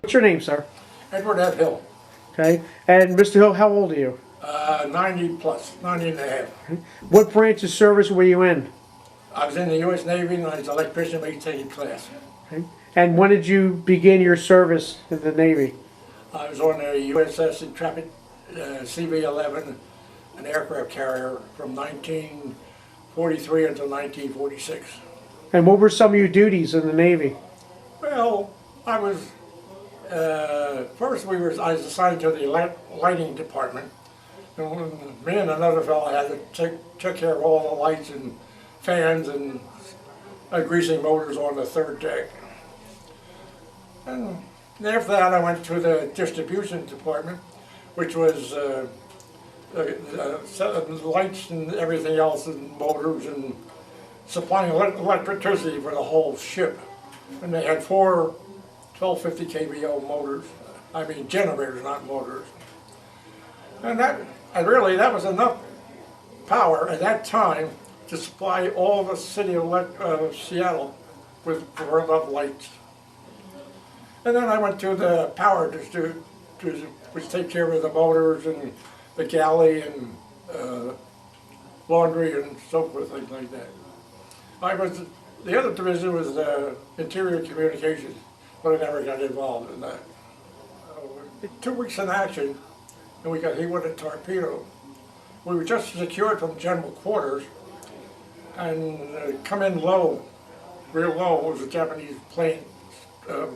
What's your name, sir? Edward F. Hill, Okay. And Mr. Hill, how old are you? 90 plus, 90 and a half. What branch of service were you in? I was in the U.S. Navy and I was an electrician maintained class. Okay. And when did you begin your service in the Navy? I was on the USS Intrepid CV-11, an aircraft carrier from 1943 until 1946. And what were some of your duties in the Navy? Well, I was, first I was assigned to the lighting department. And me and another fellow had to take care of all the lights and fans and greasing motors on the third deck. And after that I went to the distribution department, which was lights and everything else and motors and supplying electricity for the whole ship. And they had 4 1250 kVO motors, I mean generators, not motors. And that was enough power at that time to supply all the city of Seattle with enough lights. And then I went to the power district, which take care of the motors and the galley and laundry and so forth, things like that. The other division was interior communications, but I never got involved in that. 2 weeks in action, and we got hit with a torpedo. We were just secured from general quarters, and come in low, real low, was a Japanese plane. It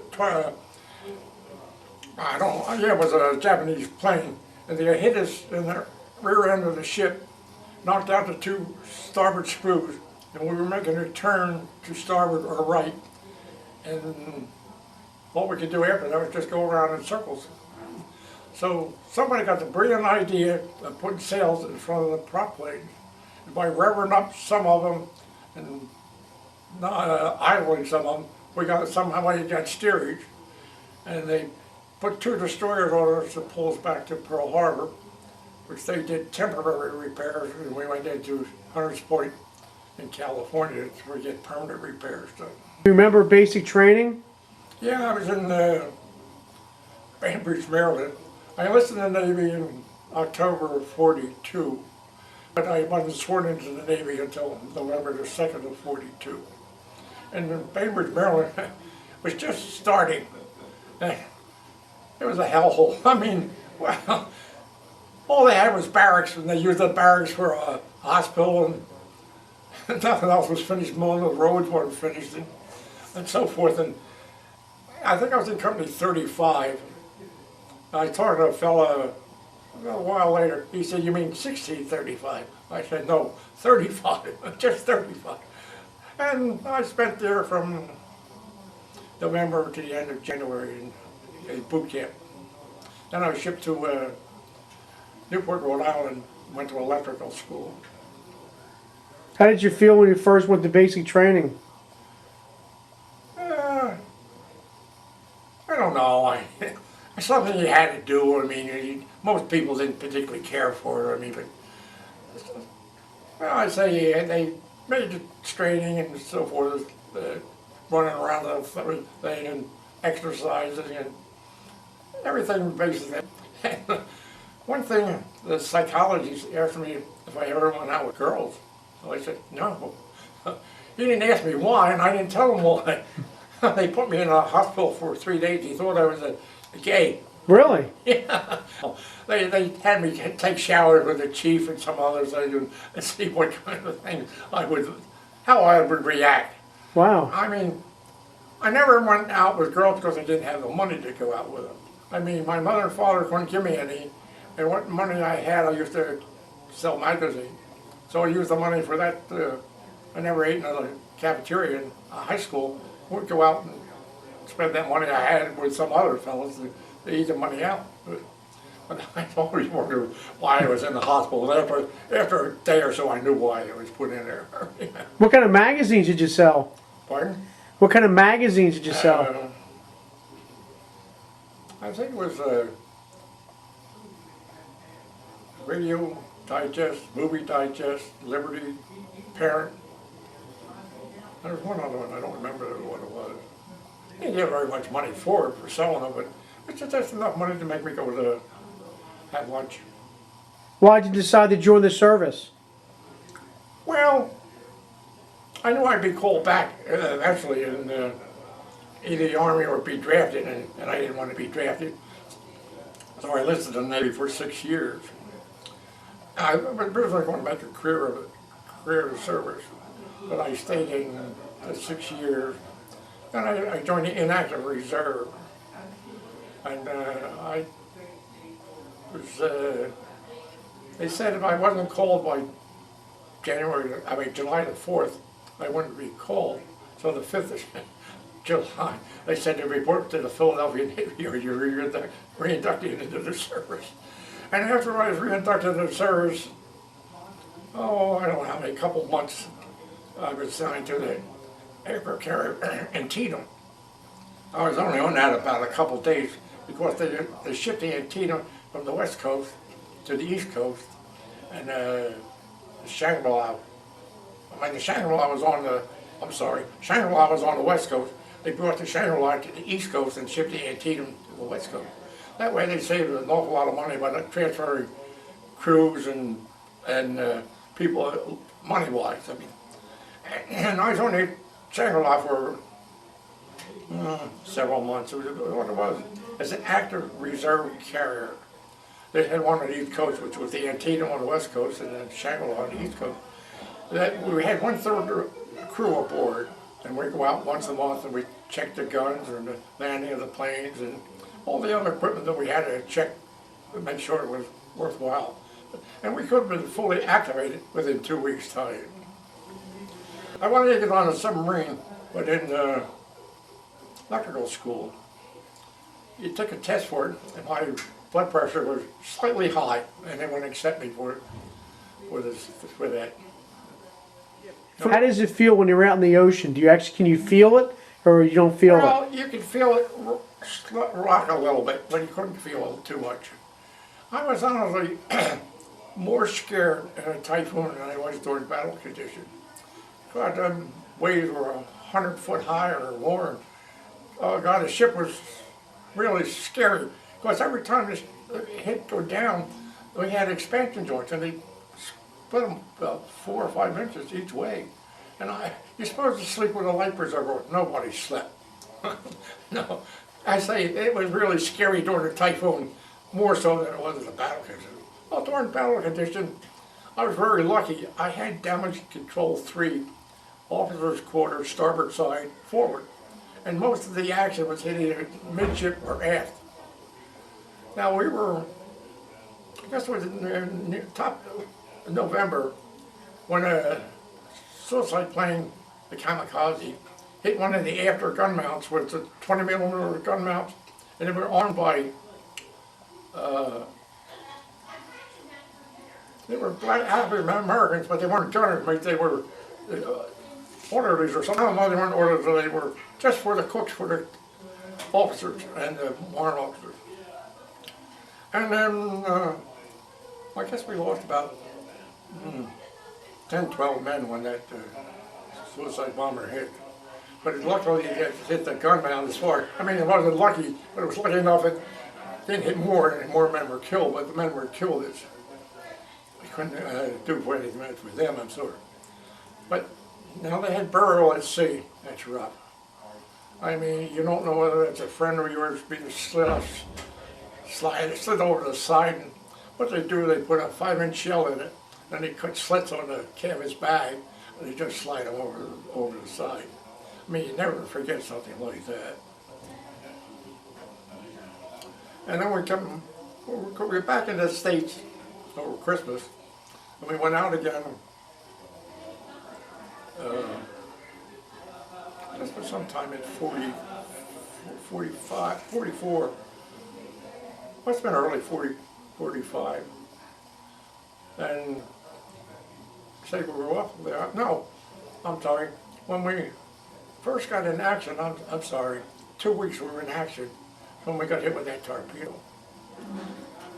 was a Japanese plane, and they hit us in the rear end of the ship, knocked out the 2 starboard screws, and we were making a turn to starboard or right, and what we could do after that was just go around in circles. So somebody got the brilliant idea of putting sails in front of the prop planes. And by revving up some of them and idling some of them, we got steerage, and they put 2 destroyers on us to pull us back to Pearl Harbor, which they did temporary repairs, and we went into Hunters Point in California to get permanent repairs done. Do you remember basic training? Yeah, I was in Bainbridge, Maryland. I enlisted in the Navy in October of '42, but I wasn't sworn into the Navy until November the 2nd of '42. And Bainbridge, Maryland was just starting. It was a hellhole. I mean, well, all they had was barracks, and they used the barracks for a hospital, and nothing else was finished. Most of the roads weren't finished, and so forth. And I think I was in Company 35. I talked to a fellow a while later. He said, "You mean 1635?" I said, "No, 35, just 35." And I spent there from November to the end of January in a boot camp. Then I was shipped to Newport, Rhode Island, went to electrical school. How did you feel when you first went to basic training? I don't know. It's something you had to do. I mean, most people didn't particularly care for it. I mean, but well, I say they made the training and so forth, running around the thing and exercising and everything basically. One thing, the psychologist asked me if I ever went out with girls. So I said, no. He didn't ask me why, and I didn't tell him why. They put me in a hospital for 3 days. He thought I was a gay. Really? Yeah. They had me take showers with the chief and some others and see what kind of thing how I would react. Wow. I mean, I never went out with girls because I didn't have the money to go out with them. I mean, my mother and father couldn't give me any, and what money I had, I used to sell magazines. So I used the money for that. I never ate in a cafeteria in high school. Would go out and spend that money I had with some other fellas to eat the money out. But I always wondered why I was in the hospital. After a day or so, I knew why I was put in there. What kind of magazines did you sell? Pardon? What kind of magazines did you sell? I think it was Radio Digest, Movie Digest, Liberty, Parent. There was one other one, I don't remember what it was. I didn't get very much money for it, for selling them, but It's just that's enough money to make me go to have lunch. Why'd you decide to join the service? Well, I knew I'd be called back eventually in either the Army or be drafted, and I didn't want to be drafted. So I enlisted in the Navy for 6 years. I was originally going to make a career of service, but I stayed in the 6 years. Then I joined the inactive reserve, and I was. They said if I wasn't called by July the 4th, I wouldn't be called. So the 5th of July, they said to report to the Philadelphia Navy or you're reinducted into the service. And after I was reinducted into the service, I don't know how many, couple months, I was assigned to the aircraft carrier Antietam. I was only on that about a couple days because they shipped the Antietam from the West Coast to the East Coast, and the Shangri-La was on the, Shangri-La was on the West Coast. They brought the Shangri-La to the East Coast and shipped the Antietam to the West Coast. That way they saved an awful lot of money by not transferring crews and people money-wise. I mean, and I was on the Shangri-La for several months. What it was, as an active reserve carrier. They had one on the East Coast, which was the Antietam on the West Coast, and then Shangri-La on the East Coast. We had 1/3 crew aboard, and we go out once a month and we check the guns and the landing of the planes and all the other equipment that we had to check to make sure it was worthwhile. And we could have been fully activated within 2 weeks' time. I wanted to get on a submarine, but in electrical school, you took a test for it, and my blood pressure was slightly high, and they wouldn't accept me for that. How does it feel when you're out in the ocean? Can you feel it, or you don't feel it? Well, you could feel it rock a little bit, but you couldn't feel it too much. I was honestly more scared in a typhoon than I was during battle condition. God, waves were 100 foot high or more. Oh God, the ship was really scary. Because every time the hit go down, we had expansion joints, and they split them about 4 or 5 inches each way. And you're supposed to sleep with a life preserver. Nobody slept. No, I say it was really scary during the typhoon, more so than it was in the battle condition. Well, during battle condition, I was very lucky. I had damage control 3, officer's quarters, starboard side, forward. And most of the action was hitting either midship or aft. Now we were, I guess it was in top November, when a suicide plane, the kamikaze, hit one of the after gun mounts with the 20mm gun mounts, and they were armed by, they were black African Americans, but they weren't gunners, they were orderlies or something. I don't know, they weren't orderlies, they were just for the cooks, for the officers and the warrant officers. And then, I guess we lost about 10, 12 men when that suicide bomber hit. But luckily it hit the gun mount as far. I mean, it wasn't lucky, but it was lucky enough it didn't hit more, and more men were killed. But the men were killed. I couldn't do anything with them, I'm sorry. But now they had burial at sea. That's rough. I mean, you don't know whether it's a friend of yours being slid over the side, and what they do, they put a 5-inch shell in it, and they cut slits on the canvas bag, and they just slide them over the side. I mean, you never forget something like that. And then we're back in the States over Christmas, and we went out again. This was sometime in 44. Must have been early 45. And say we were off there. No, I'm sorry. When we first got in action, I'm sorry, 2 weeks we were in action when we got hit with that torpedo.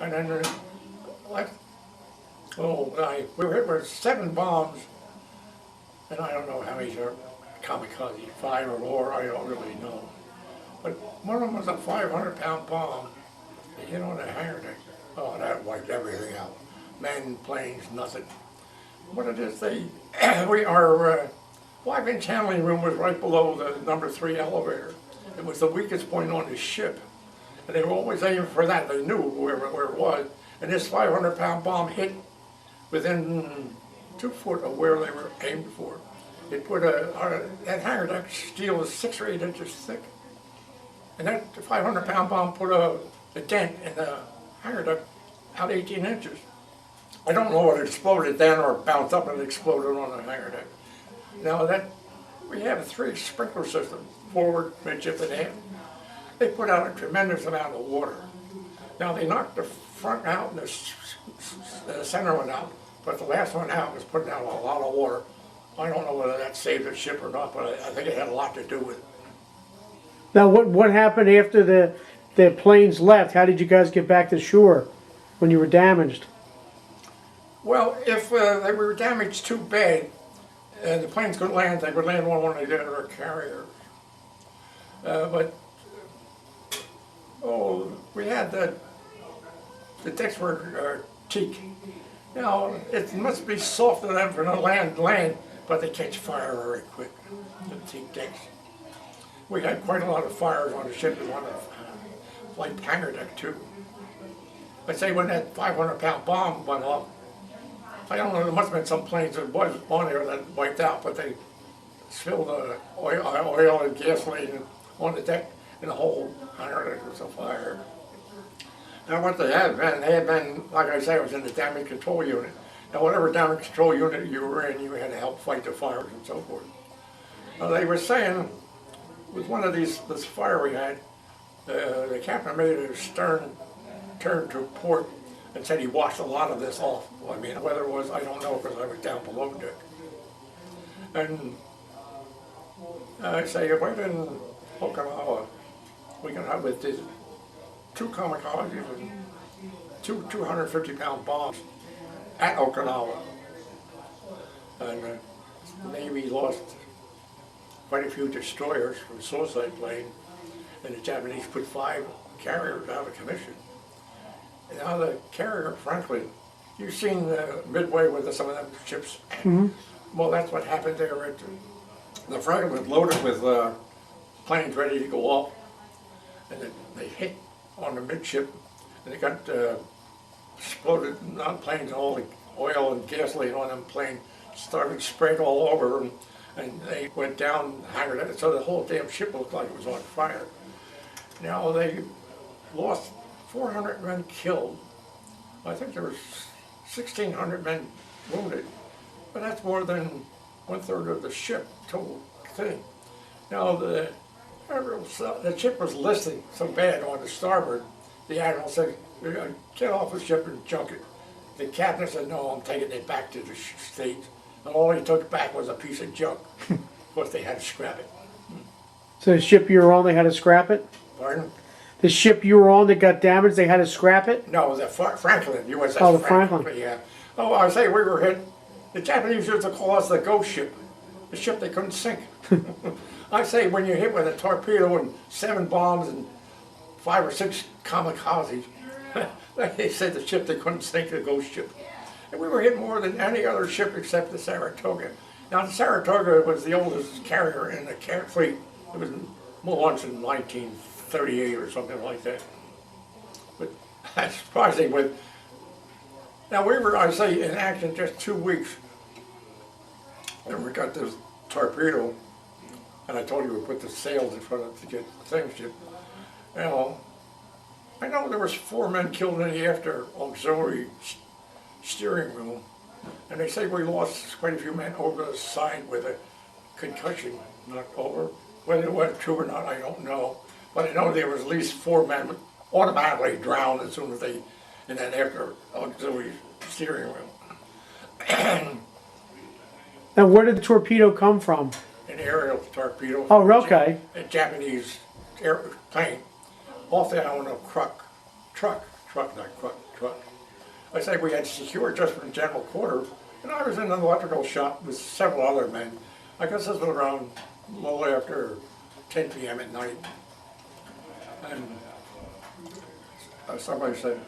And then, we were hit with 7 bombs, and I don't know how many are kamikaze, 5 or more, I don't really know. But one of them was a 500-pound bomb. It hit on the hangar deck. Oh, that wiped everything out. Men, planes, nothing. What it is, our 5-inch handling room was right below the number 3 elevator. It was the weakest point on the ship. And they were always aiming for that. They knew where it was. And this 500-pound bomb hit within 2 foot of where they were aimed for. It put that hangar deck steel was 6 or 8 inches thick. And that 500-pound bomb put a dent in the hangar deck out 18 inches. I don't know whether it exploded then or bounced up and exploded on the hangar deck. Now we have 3 sprinkler systems, forward, midship, and aft. They put out a tremendous amount of water. Now they knocked the front out and the center one out, but the last one out was putting out a lot of water. I don't know whether that saved the ship or not, but I think it had a lot to do with it. Now, what happened after the planes left? How did you guys get back to shore when you were damaged? Well, if they were damaged too bad and the planes couldn't land, they would land on one of the other carriers. We had the decks were teak. Now, it must be soft for them for the land, but they catch fire very quick, the teak decks. We had quite a lot of fires on the ship and on the flight hangar deck too. I'd say when that 500-pound bomb went off, I don't know, there must have been some planes that was on there that wiped out, but they spilled oil and gasoline on the deck and the whole hangar deck was afire. Now what they had been, like I say, I was in the damage control unit. Now whatever damage control unit you were in, you had to help fight the fires and so forth. Now they were saying, with one of this fire we had, the captain made a stern turn to port and said he washed a lot of this off. I mean, whether it was, I don't know, because I was down below deck. And I say, if we've been Okinawa, we can have with these 2 kamikazes and 2 250-pound bombs at Okinawa. And the Navy lost quite a few destroyers from suicide plane, and the Japanese put 5 carriers out of commission. And now the carrier, Franklin, you've seen Midway with some of them ships. Mm-hmm. Well, that's what happened there. The Franklin was loaded with planes ready to go off, and then they hit on the midship, and they got exploded on planes, and all the oil and gasoline on them planes started spraying all over them, and they went down the hangar deck, so the whole damn ship looked like it was on fire. Now they lost 400 men killed. I think there was 1,600 men wounded, but that's more than 1/3 of the ship total thing. Now the ship was listing so bad on the starboard. The admiral said, "Get off the ship and junk it." The captain said, "No, I'm taking it back to the States." And all he took back was a piece of junk. Of course, they had to scrap it. So the ship you were on, they had to scrap it? Pardon? The ship you were on that got damaged, they had to scrap it? No, the Franklin, USS Oh, the Franklin. Yeah. Oh, I say we were hit. The Japanese used to call us the ghost ship, the ship they couldn't sink. I say when you're hit with a torpedo and 7 bombs and 5 or 6 kamikazes, they said the ship they couldn't sink, the ghost ship. And we were hit more than any other ship except the Saratoga. Now the Saratoga was the oldest carrier in the fleet. It was launched in 1938 or something like that. But that's surprising. Now we were, I say, in action just 2 weeks. And we got this torpedo, and I told you we put the sails in front of it to get things shipped. Now, I know there was 4 men killed in the after auxiliary steering room, and they say we lost quite a few men over the side with a concussion knocked over. Whether it was true or not, I don't know. But I know there was at least 4 men automatically drowned as soon as they, in that after auxiliary steering room. Now, where did the torpedo come from? An aerial torpedo. Oh, okay. A Japanese airplane off the island of truck. I say we had secured just from general quarters, and I was in an electrical shop with several other men. I guess this was around a little after 10 p.m. at night. And somebody said,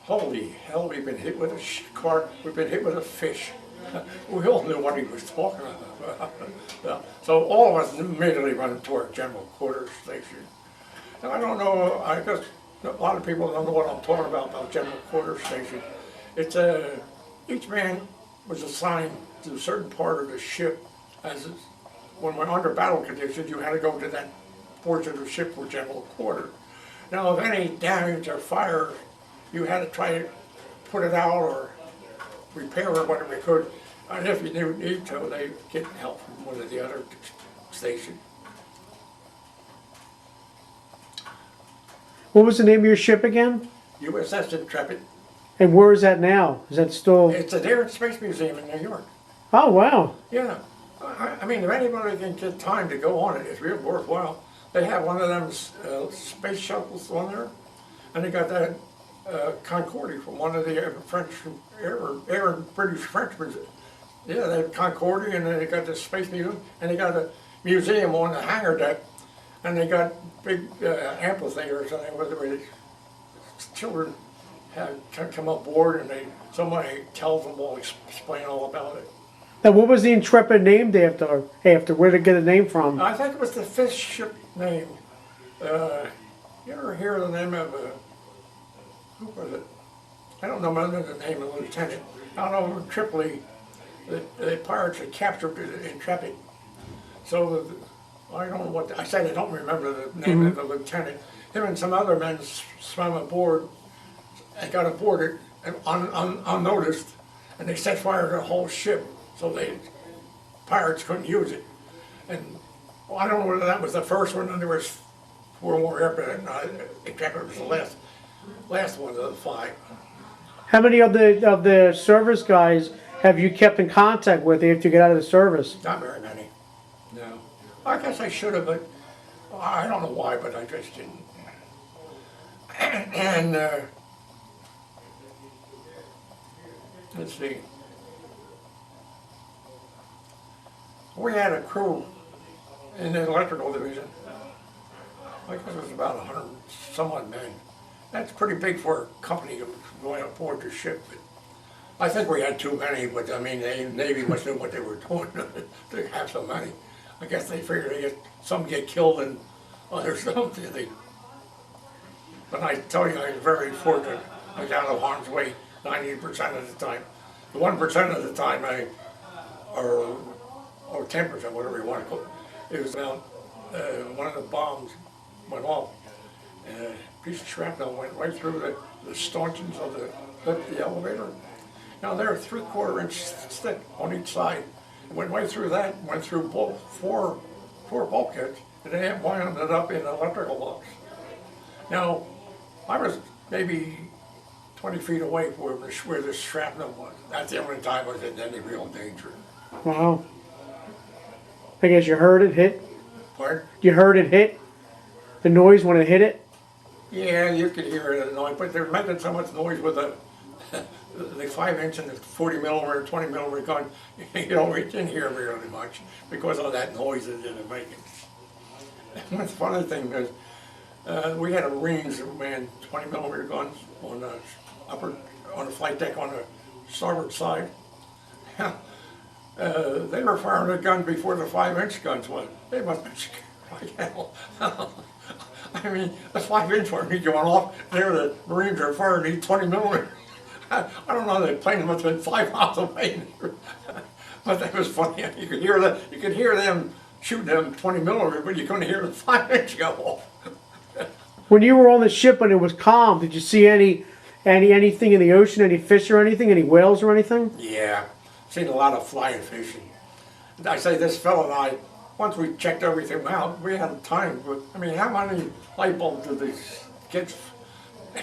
"Holy hell, we've been hit with a cart, we've been hit with a fish." We all knew what he was talking about. Yeah. So all of us immediately run to our general quarters station. And I don't know, I guess a lot of people don't know what I'm talking about general quarters station. It's each man was assigned to a certain part of the ship. When we're under battle conditions, you had to go to that portion of the ship for general quarters. Now, if any damage or fire, you had to try to put it out or repair it whatever you could. And if you didn't need to, they get help from one of the other stations. What was the name of your ship again? USS Intrepid. And where is that now? Is that still? It's at the Air and Space Museum in New York. Oh, wow. Yeah. I mean, if anybody can get time to go on it, it's real worthwhile. They have one of them space shuttles on there, and they got that Concorde from one of the French, British Frenchmen. Yeah, they have Concorde, and then they got the Space Museum, and they got a museum on the hangar deck, and they got big amphitheaters, and where children can come aboard, and somebody tells them all, explain all about it. Now, what was the Intrepid named after? Where did it get a name from? I think it was the fifth ship name. You ever hear the name of who was it? I don't know the name of the lieutenant. I don't know, in Tripoli, the pirates had captured the Intrepid. So I don't know what, I said I don't remember the name of the lieutenant. Him and some other men swam aboard and got aboard it unnoticed, and they set fire to the whole ship. So pirates couldn't use it. And I don't know whether that was the first one, and there was 4 more aircraft. Intrepid was the last one of the 5. How many of the service guys have you kept in contact with after you get out of the service? Not very many, no. I guess I should have, but I don't know why, but I just didn't. And let's see. We had a crew in the electrical division. I guess it was about 100 some odd men. That's pretty big for a company going aboard the ship. But I think we had too many, but I mean, the Navy must know what they were doing to have so many. I guess they figured some get killed and others don't. But I tell you, I was very fortunate. I was out of harm's way 90% of the time. The 1% of the time, or 10%, whatever you want to call it, it was about one of the bombs went off. And a piece of shrapnel went right through the stanchions of the elevator. Now they're 3/4 inch thick on each side. It went right through that, went through four bulkheads, and then wound it up in an electrical box. Now, I was maybe 20 feet away from where the shrapnel was. That's the only time I was in any real danger. Wow. I guess you heard it hit? Pardon? You heard it hit? The noise when it hit it? Yeah, you could hear it annoying, but they're making so much noise with the 5-inch and the 40 millimeter, 20 millimeter gun. You didn't hear really much because of that noise that they're making. One funny thing is, we had a Marines that ran 20 millimeter guns on the flight deck on the starboard side. They were firing the gun before the 5-inch guns went. They must have been scared like hell. I mean, the 5-inch one going off, there the Marines are firing these 20 millimeter. I don't know, the plane must have been 5 miles away. But that was funny. You could hear them shooting them 20 millimeter, but you couldn't hear the 5-inch go off. When you were on the ship and it was calm, did you see anything in the ocean, any fish or anything, any whales or anything? Yeah, seen a lot of flying fish. I say this fellow and I, once we checked everything out, we had time. But I mean, how many light bulbs do these kids?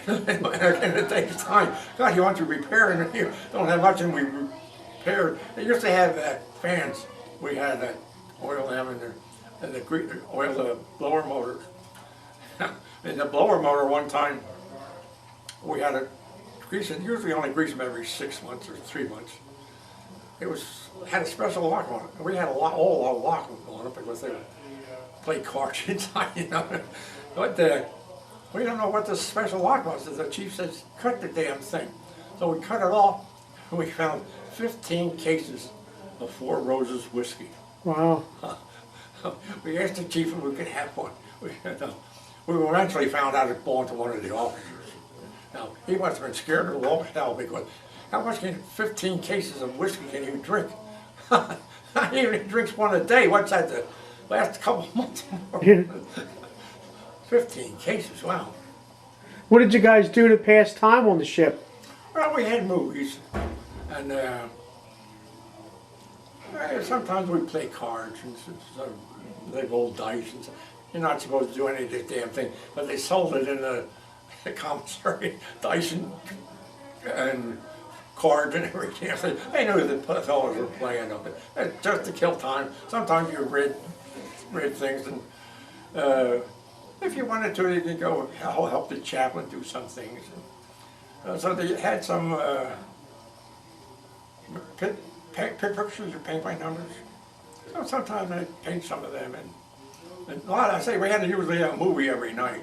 And it takes time. God, you want to repair and you don't have much, and we repaired. They used to have fans. We had that oil them and the oil the blower motors. In the blower motor, one time we had to grease it. Usually only grease them every 6 months or 3 months. It had a special lock on it. We had a lock on it because they would play cards inside, you know. But we don't know what this special lock was. The chief says, cut the damn thing. So we cut it off, and we found 15 cases of Four Roses whiskey. Wow. We asked the chief if we could have one. We eventually found out it belonged to one of the officers. Now, he must have been scared to walk hell, because how much 15 cases of whiskey can you drink? Even if he drinks one a day, what's that, the last couple of months more? 15 cases, wow. What did you guys do to pass time on the ship? Well, we had movies, and sometimes we play cards, and they roll dice, and you're not supposed to do any of this damn thing, but they sold it in the commissary, dice and cards and everything. So they knew the fellows were playing them, but just to kill time. Sometimes you read things, and if you wanted to, you could go help the chaplain do some things. So they had some pictures or paint by numbers. So sometimes I paint some of them, and a lot. I say we had to usually have a movie every night.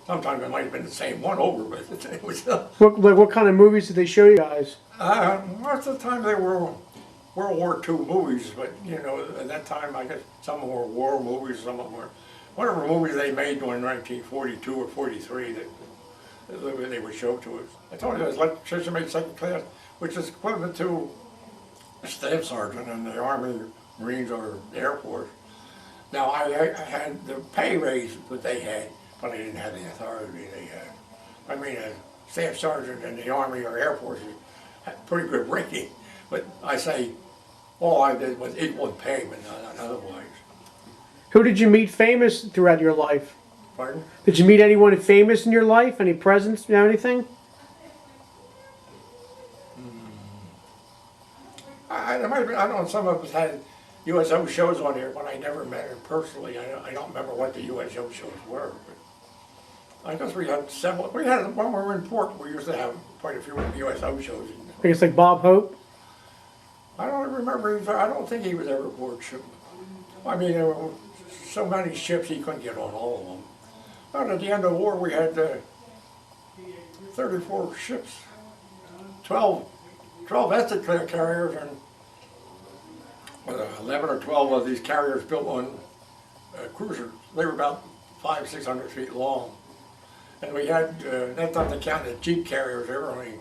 Sometimes it might have been the same one over, but it was. What kind of movies did they show you guys? Most of the time they were World War II movies, but you know, at that time I guess some were war movies, some of them were whatever movies they made during 1942 or 43 that they would show to us. I told you I was electrician made second class, which is equivalent to a staff sergeant in the Army, Marines, or the Air Force. Now I had the pay raise that they had, but I didn't have the authority they had. I mean, a staff sergeant in the Army or Air Force had pretty good ranking, but I say all I did was equal in pay, but not otherwise. Who did you meet famous throughout your life? Pardon? Did you meet anyone famous in your life? Any presidents, anything? I don't know, some of us had USO shows on here, but I never met him personally. I don't remember what the USO shows were. But I guess we had several. We had, when we were in port, we used to have quite a few USO shows. I guess like Bob Hope? I don't remember, I don't think he was ever aboard ship. I mean, there were so many ships he couldn't get on all of them. But at the end of the war, we had 34 ships, 12 escort carriers, and 11 or 12 of these carriers built on cruisers. They were about 500-600 feet long. And we had, that's not to count the jeep carriers, they were only,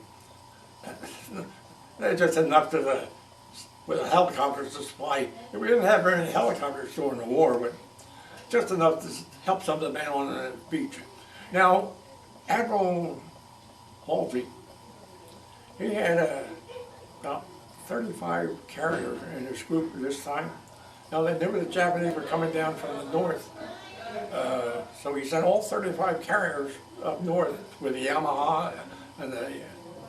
they're just enough to with the helicopters to supply. We didn't have very many helicopters during the war, but just enough to help some of the men on the beach. Now, Admiral Halsey, he had about 35 carriers in his group at this time. Now they knew the Japanese were coming down from the north, so he sent all 35 carriers up north with the Yamaha and the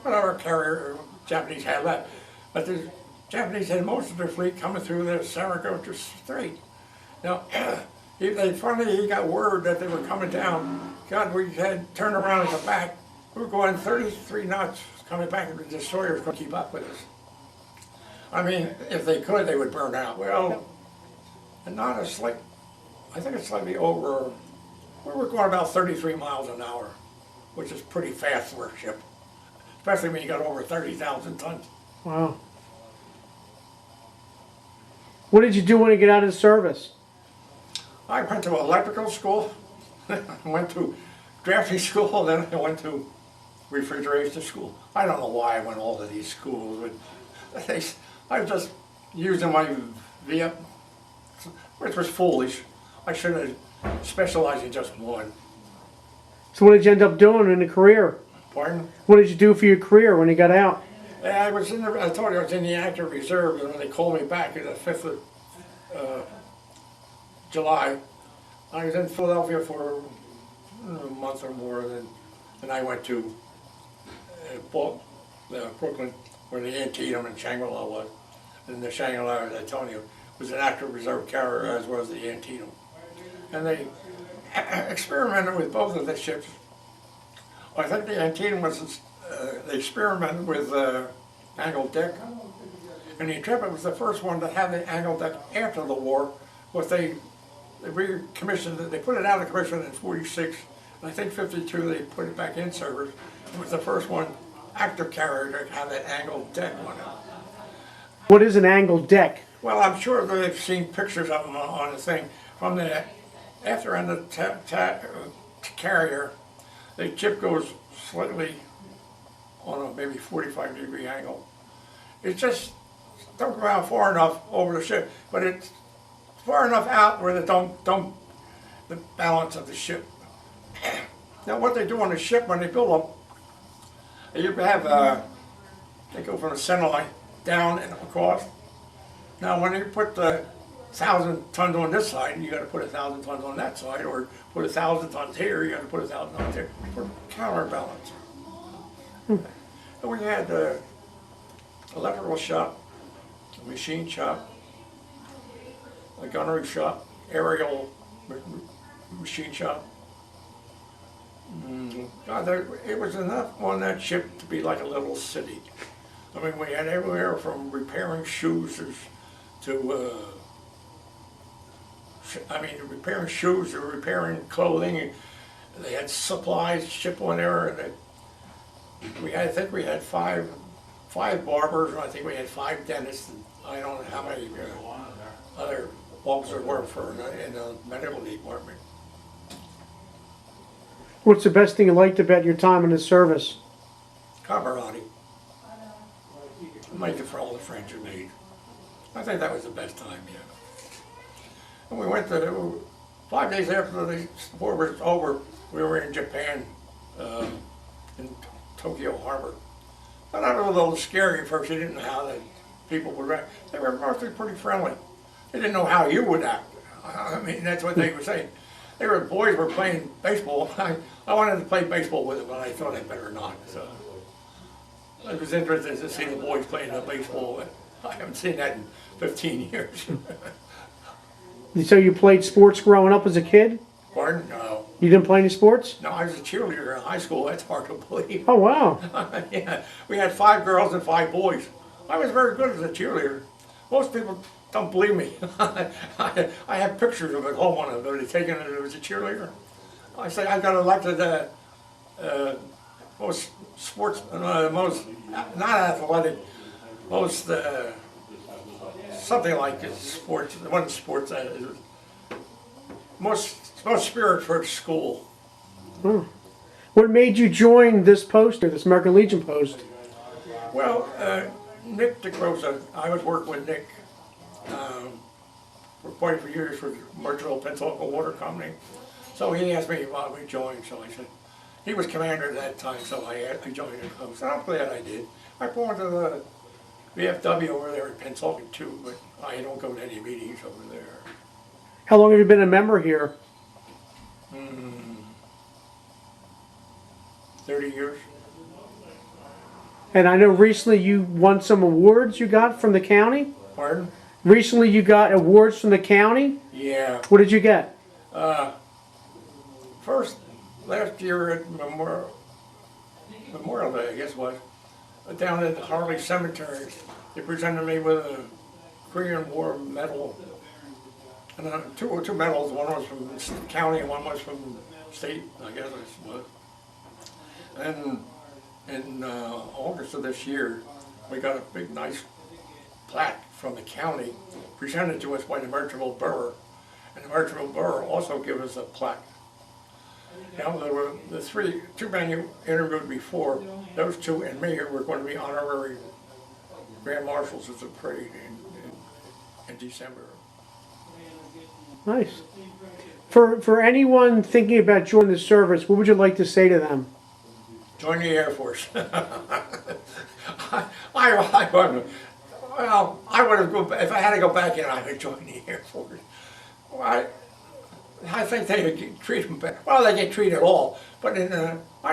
whatever carrier Japanese had left. But the Japanese had most of their fleet coming through the Saratoga Strait. Now, finally he got word that they were coming down. God, we had turned around and come back. We were going 33 knots coming back, and the destroyers couldn't keep up with us. I mean, if they could, they would burn out. Well, and not a slight, I think it's slightly over, we were going about 33 miles an hour, which is pretty fast for a ship, especially when you got over 30,000 tons. Wow. What did you do when you get out of the service? I went to electrical school, went to drafting school, then I went to refrigeration school. I don't know why I went all to these schools, but I was just using my VF, which was foolish. I should have specialized in just one. So what did you end up doing in a career? Pardon? What did you do for your career when you got out? I was in I told you I was in the active reserve, and when they called me back on the 5th of July, I was in Philadelphia for a month or more, and I went to Brooklyn, where the Antietam and Shangri-La was. And the Shangri-La, as I told you, was an active reserve carrier, as was the Antietam. And they experimented with both of the ships. I think the Antietam was, they experimented with angled deck. And the Intrepid was the first one to have the angled deck after the war. What they recommissioned, they put it out of commission in '46, I think 52 they put it back in service. It was the first one, active carrier, to have that angled deck on it. What is an angled deck? Well, I'm sure that they've seen pictures of them on the thing. From the after end of the carrier, the chip goes slightly on a maybe 45-degree angle. It just don't go out far enough over the ship, but it's far enough out where they don't the balance of the ship. Now, what they do on the ship when they build them, you have they go from the center line down and across. Now, when you put the 1,000 tons on this side, you got to put 1,000 tons on that side, or put 1,000 tons here, you got to put 1,000 tons here for counterbalance. And we had electrical shop, a machine shop, a gunnery shop, aerial machine shop. God, it was enough on that ship to be like a little city. I mean, we had everywhere from repairing shoes to repairing shoes to repairing clothing. They had supplies shipped on there, and I think we had five barbers, and I think we had 5 dentists. And I don't know how many other officers worked for in the medical department. What's the best thing you liked about your time in the service? Camaraderie. Thank you for all the friends you made. I think that was the best time, yeah. And we went to, 5 days after the war was over, we were in Japan, in Tokyo Harbor. And that was a little scary at first. You didn't know how the people would react. They were mostly pretty friendly. They didn't know how you would act. I mean, that's what they were saying. Boys were playing baseball. I wanted to play baseball with them, but I thought I'd better not. So it was interesting to see the boys playing the baseball. I haven't seen that in 15 years. So you played sports growing up as a kid? Pardon? No. You didn't play any sports? No, I was a cheerleader in high school. That's hard to believe. Oh, wow. Yeah, we had 5 girls and 5 boys. I was very good as a cheerleader. Most people don't believe me. I have pictures of it, home on it, but they taken it as a cheerleader. I say I got elected most sports, most, not athletic, most, something like sports, it wasn't sports, most spirit for school. Hmm. What made you join this post, or this American Legion post? Well, Nick DeCroza, I was working with Nick for quite a few years for Marshall Pennsylvania Water Company. So he asked me if I would join, so I said, he was commander at that time, so I joined the post. And I'm glad I did. I belong to the VFW over there in Pennsylvania too, but I don't go to any meetings over there. How long have you been a member here? 30 years. And I know recently you won some awards you got from the county? Pardon? Recently you got awards from the county? Yeah. What did you get? First, last year at Memorial Day, I guess it was, down at Harley Cemetery, they presented me with a Korean War medal. And two medals, one was from the county and one was from state, I guess it was. And in August of this year, we got a big, nice plaque from the county presented to us by the Merchantville Borough. And the Merchantville Borough also gave us a plaque. Now, there were the two men you interviewed before, those 2 and me were going to be honorary Grand Marshals of the parade in December. Nice. For anyone thinking about joining the service, what would you like to say to them? Join the Air Force. I would have gone, if I had to go back in, I would join the Air Force. Well, I think they treat them better. Well, they get treated all, but I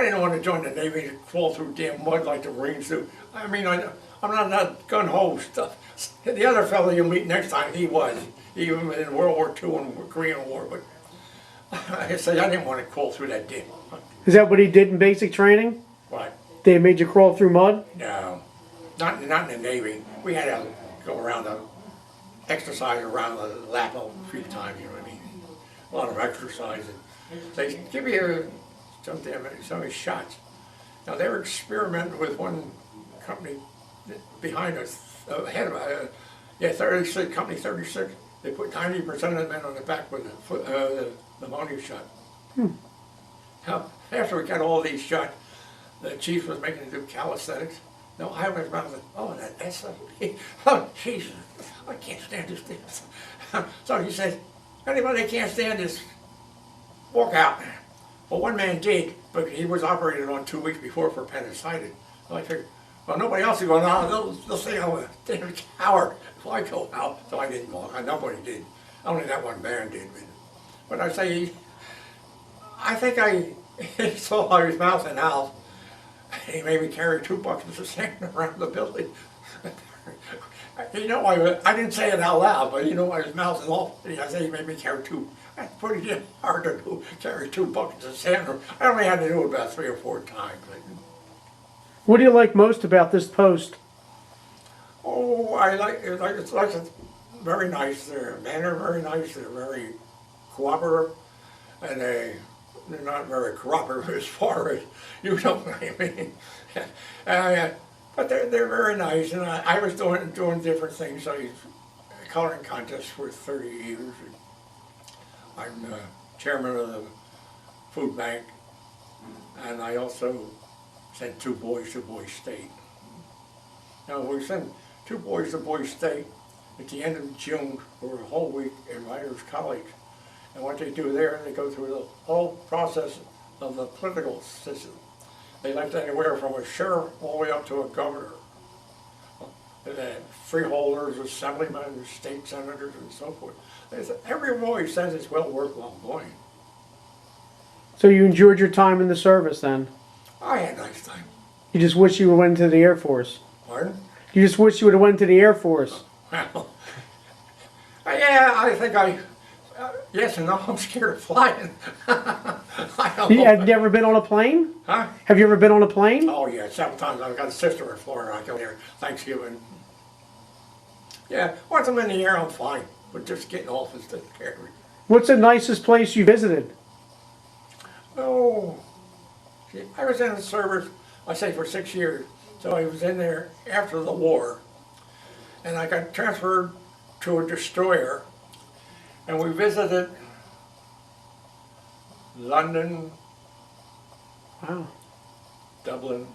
didn't want to join the Navy to crawl through damn mud like the Marines do. I mean, I'm not that gun-ho stuff. The other fellow you'll meet next time, he was. He was in World War II and Korean War, but I said I didn't want to crawl through that damn mud. Is that what he did in basic training? What? They made you crawl through mud? No, not in the Navy. We had to go around exercise around the lap a few times, you know what I mean? A lot of exercise. They give you so many shots. Now they were experimenting with one company behind us, ahead of us. Yeah, 36, company 36. They put 90% of the men on the back with the pneumonia shot. Now, after we got all these shots, the chief was making us do calisthenics. No, I was about oh, that's oh, Jesus, I can't stand this thing. So he said, anybody that can't stand this, walk out. Well, one man did, but he was operated on 2 weeks before for appendicitis. So I figured, well, nobody else is going, no, they'll say I'm a coward if I go out. So I didn't walk. Nobody did. Only that one man did. But I say, I think he saw how his mouth and house. He made me carry 2 buckets of sand around the building. You know, I didn't say it out loud, but you know, his mouth is off. I said he made me carry 2. That's pretty hard to do, carry 2 buckets of sand. I only had to do it about 3 or 4 times. What do you like most about this post? Oh, it's very nice. Their men are very nice. They're very cooperative, and they're not very cooperative as far as you know what I mean. But they're very nice, and I was doing different things. I coloring contests for 30 years. I'm chairman of the food bank, and I also sent 2 boys to Boise State. Now we sent 2 boys to Boise State at the end of June for a whole week in Writers College. And what they do there, they go through the whole process of the political system. They left anywhere from a sheriff all the way up to a governor. Freeholders, assemblymen, state senators, and so forth. Every boy says it's well worthwhile going. So you enjoyed your time in the service then? I had a nice time. You just wish you went into the Air Force? Pardon? You just wish you would have went to the Air Force? Well, yeah, I think yes and no, I'm scared of flying. I don't know. Have you ever been on a plane? Huh? Have you ever been on a plane? Oh yeah, several times. I've got a sister in Florida. I go there Thanksgiving. Yeah, once I'm in the air, I'm fine. But just getting off is scary. What's the nicest place you visited? Oh, see, I was in the service, I say for 6 years. So I was in there after the war. And I got transferred to a destroyer. And we visited London, Wow. Dublin,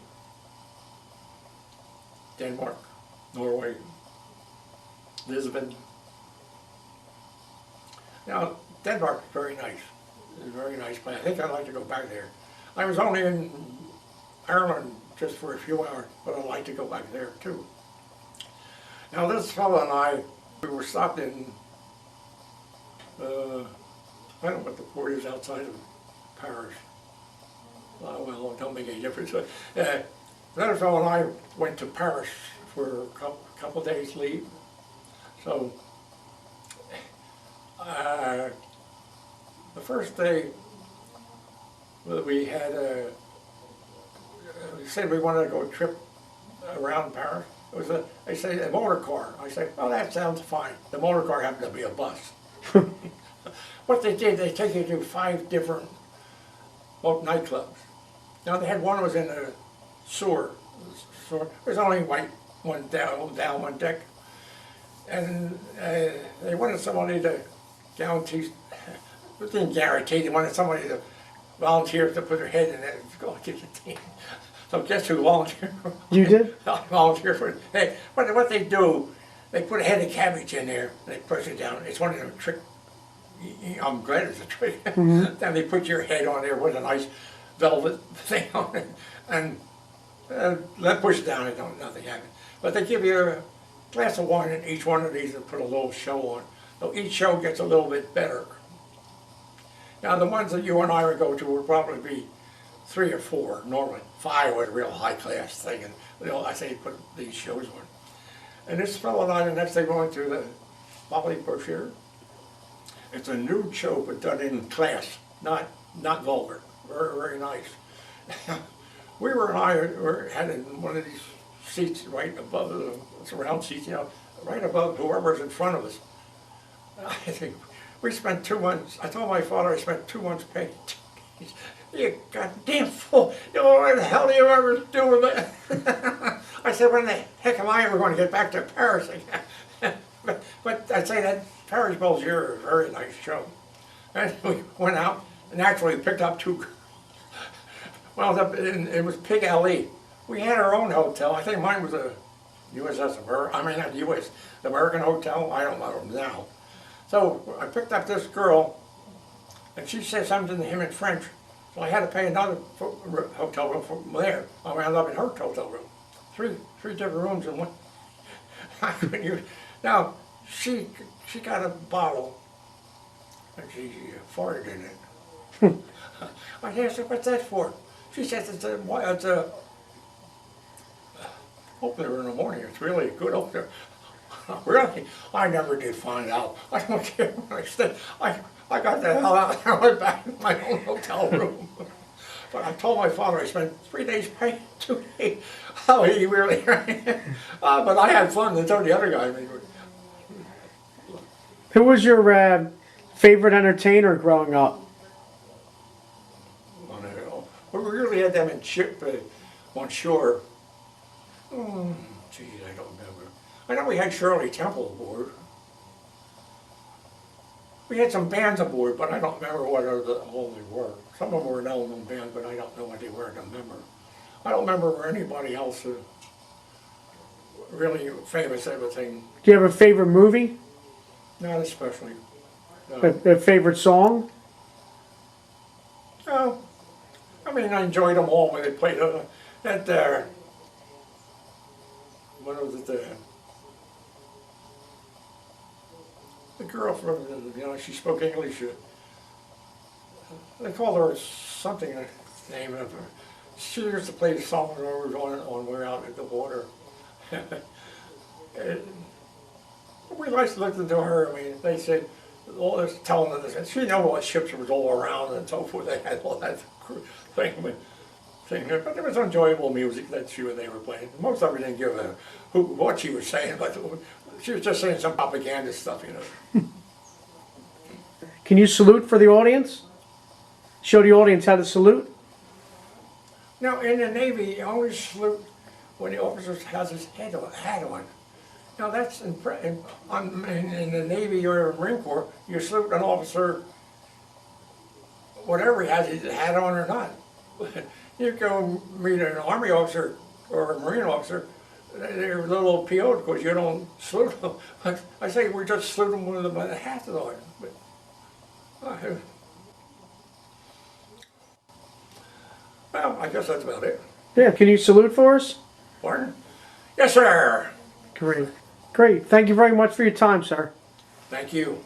Denmark, Norway, Lisbon. Now, Denmark is very nice. It's a very nice place. I think I'd like to go back there. I was only in Ireland just for a few hours, but I'd like to go back there too. Now, this fellow and I, we were stopped in, I don't know what the port is outside of Paris. Well, it don't make any difference. But, another fellow and I went to Paris for a couple days leave. So, the first day we had we said we wanted to go a trip around Paris. It was they say a motor car. I said, oh, that sounds fine. The motor car happened to be a bus. What they did, they take you to 5 different nightclubs. Now they had one was in a sewer. There's only one down, one deck. And they wanted somebody to guarantee, it didn't guarantee, they wanted somebody to volunteer to put their head in it and go get the team. So guess who volunteered? You did? I volunteered for it. Hey, what they do, they put a head of cabbage in there, and they push it down. It's one of them trick, I'm glad it's a trick. Mm-hmm. Then they put your head on there with a nice velvet thing on it, and let push it down and nothing happens. But they give you a glass of wine in each one of these and put a little show on. So each show gets a little bit better. Now the ones that you and I would go to would probably be 3 or 4 normally. 5 was a real high class thing, and I say put these shows on. And this fellow and I, the next day going to the Molly Brochure. It's a nude show but done in class, not vulgar. Very, very nice. We had in one of these seats right above the round seats, right above whoever's in front of us. I think we spent 2 months. I told my father I spent 2 months paying You goddamn fool. You know what the hell do you ever do with it? I said, when the heck am I ever going to get back to Paris again? but I'd say that Paris Belgier is a very nice show. And we went out and actually picked up two. Well, it was Pig Alley. We had our own hotel. I think mine was a USS American. I mean, not US, the American Hotel. I don't know now. So I picked up this girl, and she said something to him in French. So I had to pay another hotel room from there. I wound up in her hotel room. Three different rooms in one. I couldn't use. Now she got a bottle, and she farted in it. I asked her, "What's that for?" She says, "It's a opener in the morning. It's really a good opener." Really? I never did find out. I don't care what I said. I got the hell out. I went back to my own hotel room. But I told my father I spent 3 days paying, 2 days. Oh, he really. But I had fun until the other guy. Who was your favorite entertainer growing up? We really had them in ship on shore. Geez, I don't remember. I know we had Shirley Temple aboard. We had some bands aboard, but I don't remember what all they were. Some of them were well-known bands, but I don't know what they were. I don't remember. I don't remember anybody else really famous everything. Do you have a favorite movie? Not especially. No. A favorite song? No. I mean, I enjoyed them all when they played at what was it, the girl from, she spoke English. They called her something, name of her. She used to play the song when we were on we're out at the water. We liked to listen to her. I mean, they said, all this telling them this, she knew what ships was all around and so forth. They had all that thing. But it was enjoyable music that they were playing. Most of it didn't give a what she was saying, but she was just saying some propaganda stuff, Can you salute for the audience? Show the audience how to salute? Now, in the Navy, you always salute when the officer has his hat on. Now, that's in the Navy or Marine Corps, you salute an officer, whatever he has his hat on or not. You go meet an Army officer or a Marine officer, they're a little PO'd because you don't salute them. I say we just salute them with the hat on. But, well, I guess that's about it. Yeah, can you salute for us? Pardon? Yes, sir. Great. Great. Thank you very much for your time, sir. Thank you.